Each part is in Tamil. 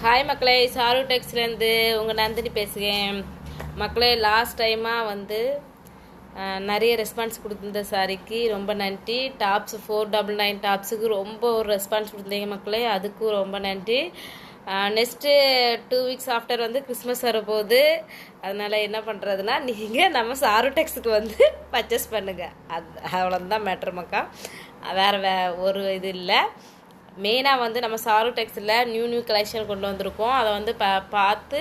ஹாய் மக்களே, சாரு டெக்ஸ்லேருந்து உங்கள் நந்தினி பேசுகிறேன். மக்களே, லாஸ்ட் டைமாக வந்து நிறைய ரெஸ்பான்ஸ் கொடுத்துருந்த சாரிக்கு ரொம்ப நன்றி. டாப்ஸ் 499 டாப்ஸுக்கு ரொம்ப ஒரு ரெஸ்பான்ஸ் கொடுத்துருந்தீங்க மக்களே, அதுக்கும் ரொம்ப நன்றி. நெக்ஸ்ட்டு 2 வீக்ஸ் ஆஃப்டர் வந்து கிறிஸ்மஸ் வரப்போகுது. அதனால் என்ன பண்ணுறதுனா, நீங்கள் நம்ம சாரு டெக்ஸுக்கு வந்து பர்ச்சேஸ் பண்ணுங்கள். அவ்வளோதான் மேட்ரு மக்கா, வேறு ஒரு இது இல்லை. மெயினாக வந்து நம்ம சாரு டெக்ஸில் நியூ கலெக்ஷன் கொண்டு வந்திருக்கோம். அதை வந்து பார்த்து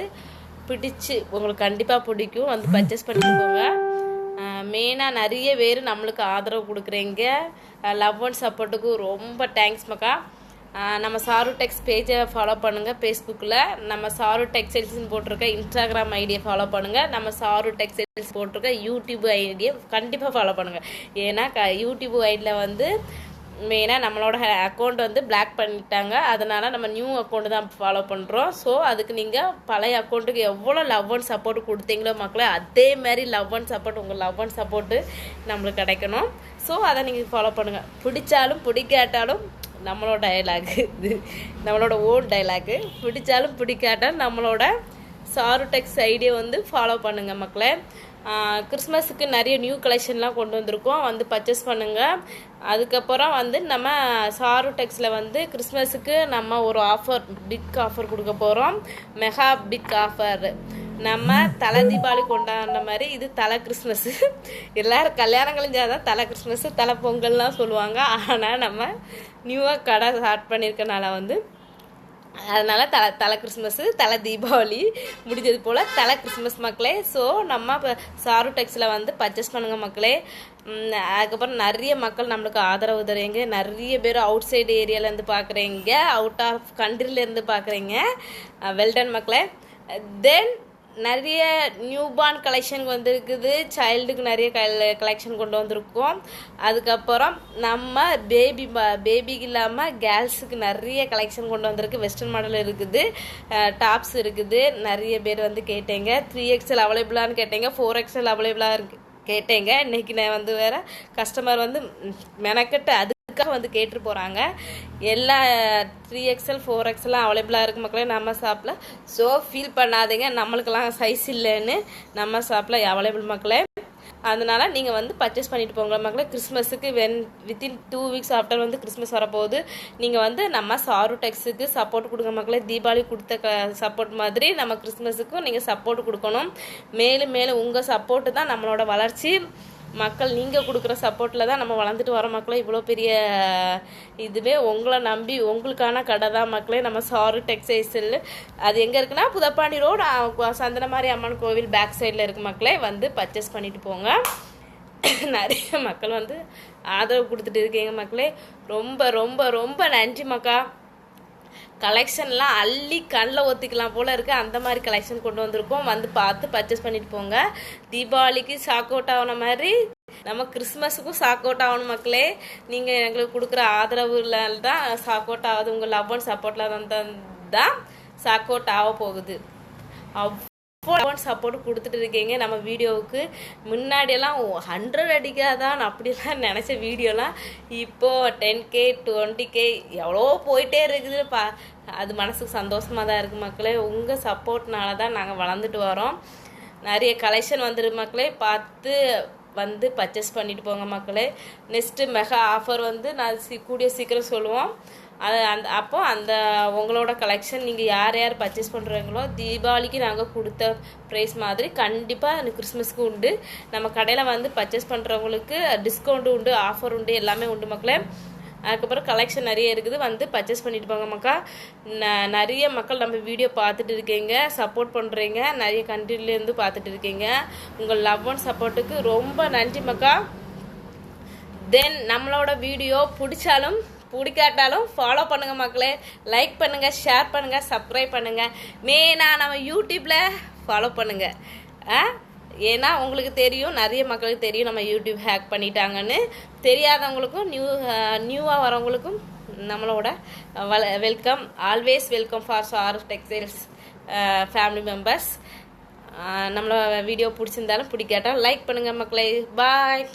பிடிச்சி உங்களுக்கு கண்டிப்பாக பிடிக்கும், வந்து பர்ச்சேஸ் பண்ணிட்டு போங்க. மெயினாக நிறைய பேர் நம்மளுக்கு ஆதரவு கொடுக்குறீங்க. லவ் அண்ட் சப்போர்ட்டுக்கு ரொம்ப தேங்க்ஸ் மக்கா. நம்ம சாரு டெக்ஸ் பேஜை ஃபாலோ பண்ணுங்கள். ஃபேஸ்புக்கில் நம்ம சாரு டெக்ஸ்டைல்ஸ்னு போட்டிருக்க இன்ஸ்டாகிராம் ஐடியை ஃபாலோ பண்ணுங்கள். நம்ம சாரு டெக்ஸ்டைல்ஸ் போட்டிருக்க யூடியூப் ஐடியை கண்டிப்பாக ஃபாலோ பண்ணுங்கள். ஏன்னா யூடியூப் ஐடியில் வந்து மெயினாக நம்மளோட அக்கௌண்ட் வந்து பிளாக் பண்ணிட்டாங்க. அதனால் நம்ம நியூ அக்கௌண்ட்டு தான் ஃபாலோ பண்ணுறோம். ஸோ அதுக்கு நீங்கள் பழைய அக்கௌண்ட்டுக்கு எவ்வளோ லவ் அண்ட் சப்போர்ட் கொடுத்தீங்களோ மக்களே, அதே மாதிரி லவ் அண்ட் சப்போர்ட் உங்கள் லவ் அண்ட் சப்போர்ட்டு நம்மளுக்கு கிடைக்கணும். ஸோ அதை நீங்கள் ஃபாலோ பண்ணுங்கள். பிடிச்சாலும் பிடிக்காட்டாலும் நம்மளோட டைலாகு இது, நம்மளோட ஓன் டைலாகு. பிடிச்சாலும் பிடிக்காட்டாலும் நம்மளோட சாரு டெக்ஸ் ஐடியை வந்து ஃபாலோ பண்ணுங்கள் மக்களே. கிறிஸ்மஸுக்கு நிறைய நியூ கலெக்ஷன்லாம் கொண்டு வந்திருக்கோம், வந்து பர்ச்சேஸ் பண்ணுங்கள். அதுக்கப்புறம் வந்து நம்ம சாரு டெக்ஸில் வந்து கிறிஸ்மஸுக்கு நம்ம ஒரு ஆஃபர், பிக் ஆஃபர் கொடுக்க போகிறோம். Mega big offer. நம்ம தலை தீபாவளி கொண்டாடுற மாதிரி இது தலை கிறிஸ்மஸ்ஸு. எல்லோரும் கல்யாணம் கழிஞ்சாதான் தலை கிறிஸ்மஸ்ஸு, தலை பொங்கல்லாம் சொல்லுவாங்க. ஆனால் நம்ம நியூவாக கடை ஸ்டார்ட் பண்ணியிருக்கனால வந்து அதனால் தலை கிறிஸ்மஸ்ஸு, தலை தீபாவளி முடிஞ்சது போல் தலை கிறிஸ்மஸ் மக்களே. ஸோ நம்ம இப்போ சாரு டெக்ஸில் வந்து பர்ச்சேஸ் பண்ணுங்கள் மக்களே. அதுக்கப்புறம் நிறைய மக்கள் நம்மளுக்கு ஆதரவு தருவீங்க. நிறைய பேர் அவுட் சைடு ஏரியாவிலேருந்து பார்க்குறீங்க, அவுட் ஆஃப் கண்ட்ரிலேருந்து பார்க்குறீங்க. வெல்டன் மக்களே. தென் நிறைய நியூ பார்ன் கலெக்ஷன் வந்துருக்குது. சைல்டுக்கு நிறைய கலெக்ஷன் கொண்டு வந்திருக்கோம். அதுக்கப்புறம் நம்ம பேபிக்கு இல்லாமல் கேர்ள்ஸுக்கு நிறைய கலெக்ஷன் கொண்டு வந்திருக்கு. வெஸ்டர்ன் மாடல் இருக்குது, டாப்ஸ் இருக்குது. நிறைய பேர் வந்து கேட்டீங்க 3XL அவைலபிளான்னு கேட்டீங்க, 4XL அவைலபிளாக இருக்கு கேட்டீங்க. இன்றைக்கி நான் வந்து வேறு கஸ்டமர் வந்து மெனக்கட்டு அதுக்காக வந்து கேட்டு போகிறாங்க. எல்லா 3XL 4XL அவைலபிளாக இருக்குது மக்களே நம்ம ஷாப்பில். ஸோ ஃபீல் பண்ணாதீங்க நம்மளுக்கெல்லாம் சைஸ் இல்லைன்னு, நம்ம ஷாப்பில் அவைலபிள் மக்களே. அதனால் நீங்கள் வந்து பர்ச்சேஸ் பண்ணிட்டு போங்க மக்களே. கிறிஸ்மஸுக்கு வித்தின் 2 வீக்ஸ் ஆஃப்டர் வந்து கிறிஸ்மஸ் வரப்போகுது. நீங்கள் வந்து நம்ம சாரு டெக்ஸுக்கு சப்போர்ட் கொடுங்க மக்களே. தீபாவளி கொடுத்த சப்போர்ட் மாதிரி நம்ம கிறிஸ்மஸுக்கும் நீங்கள் சப்போர்ட் கொடுக்கணும். மேலும் மேலும் உங்கள் சப்போர்ட்டு தான் நம்மளோட வளர்ச்சி. மக்கள் நீங்கள் கொடுக்குற சப்போர்ட்டில் தான் நம்ம வளர்ந்துட்டு வர மக்களே. இவ்வளோ பெரிய இதுவே உங்களை நம்பி உங்களுக்கான கடை தான் மக்களே நம்ம சாரு டெக்ஸ்டைல்ஸ். அது எங்கே இருக்குன்னா புதப்பாண்டி ரோடு, சந்தனமாரி அம்மன் கோவில் பேக் சைடில் இருக்குது மக்களே. வந்து பர்ச்சேஸ் பண்ணிட்டு போங்க. நிறைய மக்கள் வந்து ஆதரவு கொடுத்துட்டு இருக்கீங்க மக்களே. ரொம்ப ரொம்ப ரொம்ப நன்றி மக்கா. கலெக்ஷன்லாம் அள்ளி கண்ணில் ஒத்திக்கலாம் போல் இருக்குது, அந்த மாதிரி கலெக்ஷன் கொண்டு வந்திருக்கோம். வந்து பார்த்து பர்ச்சேஸ் பண்ணிட்டு போங்க. தீபாவளிக்கு ஷாக் அவுட் ஆகின மாதிரி நம்ம கிறிஸ்மஸுக்கும் ஷாக் அவுட் ஆகணும் மக்களே. நீங்கள் எங்களுக்கு கொடுக்குற ஆதரவுல தான் ஷாக் அவுட் ஆகுது. உங்கள் லவ் அண்ட் சப்போர்ட்டில் தான் ஷாக் அவுட் ஆக போகுது. சப்போர்ட் கொடுத்துட்டு இருக்கீங்க நம்ம வீடியோவுக்கு. முன்னாடியெல்லாம் 100 அடிக்காதான் அப்படிலாம் நினச்ச வீடியோலாம் இப்போது 10K 20K எவ்வளோ போயிட்டே இருக்குது. அது மனசுக்கு சந்தோஷமாக தான் இருக்குது மக்களே. உங்கள் சப்போர்ட்னால தான் நாங்கள் வளர்ந்துட்டு வரோம். நிறைய கலெக்ஷன் வந்துருக்கு மக்களே, பார்த்து வந்து பர்ச்சேஸ் பண்ணிட்டு போங்க மக்களே. நெக்ஸ்ட்டு மெகா ஆஃபர் வந்து நான் கூடிய சீக்கிரம் சொல்லுவோம். அப்போ அந்த உங்களோட கலெக்ஷன் நீங்கள் யார் யார் பர்ச்சேஸ் பண்ணுறீங்களோ தீபாவளிக்கு நாங்கள் கொடுத்த ப்ரைஸ் மாதிரி கண்டிப்பாக கிறிஸ்மஸ்க்கு உண்டு. நம்ம கடையில் வந்து பர்ச்சேஸ் பண்ணுறவங்களுக்கு டிஸ்கவுண்ட்டு உண்டு, ஆஃபர் உண்டு, எல்லாமே உண்டு மக்களே. அதுக்கப்புறம் கலெக்ஷன் நிறைய இருக்குது, வந்து பர்ச்சேஸ் பண்ணிட்டு போங்க மக்கா. நிறைய மக்கள் நம்ம வீடியோ பார்த்துட்டு இருக்கீங்க, சப்போர்ட் பண்ணுறீங்க. நிறைய கண்ட்ரிலேருந்து பார்த்துட்டு இருக்கீங்க. உங்கள் லவ் அண்ட் சப்போர்ட்டுக்கு ரொம்ப நன்றி மக்கா. தென் நம்மளோட வீடியோ பிடிச்சாலும் பிடிக்காட்டாலும் ஃபாலோ பண்ணுங்கள் மக்களே. லைக் பண்ணுங்கள், ஷேர் பண்ணுங்கள், சப்ஸ்கிரைப் பண்ணுங்கள். மெயினாக நம்ம யூடியூப்பில் ஃபாலோ பண்ணுங்கள். ஏன்னா உங்களுக்கு தெரியும், நிறைய மக்களுக்கு தெரியும் நம்ம யூடியூப் ஹேக் பண்ணிட்டாங்கன்னு. தெரியாதவங்களுக்கும் நியூவாக வரவங்களுக்கும் நம்மளோட welcome, always welcome for Charu textiles family members. நம்மளோட வீடியோ பிடிச்சிருந்தாலும் பிடிக்காட்டாலும் லைக் பண்ணுங்கள் மக்களே. பாய்.